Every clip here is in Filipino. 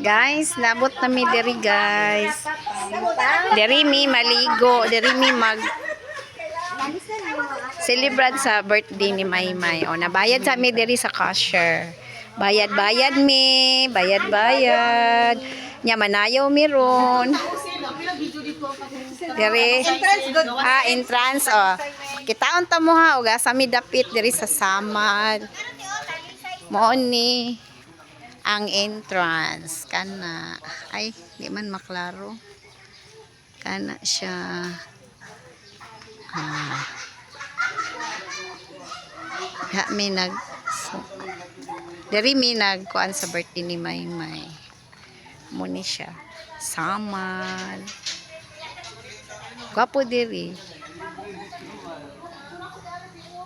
Guys, nabot na mi diri guys. Diri mi maligo, diri mi mag celebrate sa birthday ni Maymay. O nabayad sa mi diri sa cashier. Bayad-bayad mi, bayad-bayad. Nya manayaw mi ron. Diri entrance oh. Kitaon ta mo ha og asa mi dapit diri sa samad. Mao ni ang entrance kana ay di man maklaro kana siya mi nag diri mi nagkuan sa birthday ni Maymay mo ni siya samal gwapo diri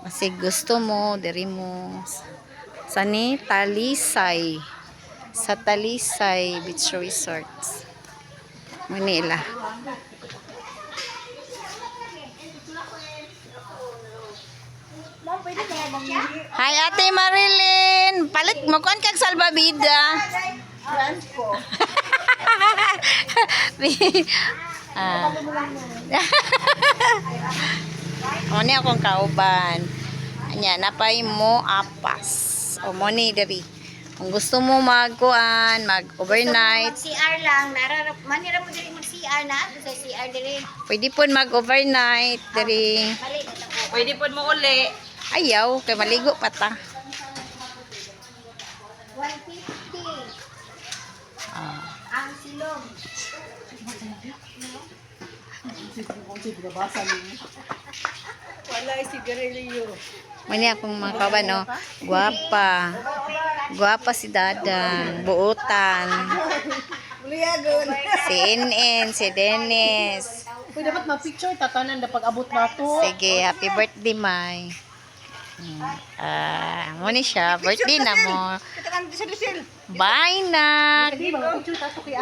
kasi gusto mo diri mo sa ni Talisay sa Talisay Beach Resorts. Manila. Hi Ate Marilyn, palit mo kuan kag salbabida. Oni akong kauban. Anya napay mo apas. O mo ni diri. Kung gusto mo magkuan, mag-overnight. CR lang, manira mo diri mag-CR na, sa CR diri. Pwede po mag-overnight diri. Pwede po mo uli. Ayaw, kay maligo pa ta. 150. Ang silong. Wala sigarilyo. Mani akong mga kawan, no? Guwapa. Guwapa si Dadang. Buutan. Si Inen, si Dennis. Pwede dapat ma-picture tatanan na pag-abot na to. Sige, happy birthday, May. Muna siya. Birthday na mo. Bye, nak. Pwede ba ma-picture tato kay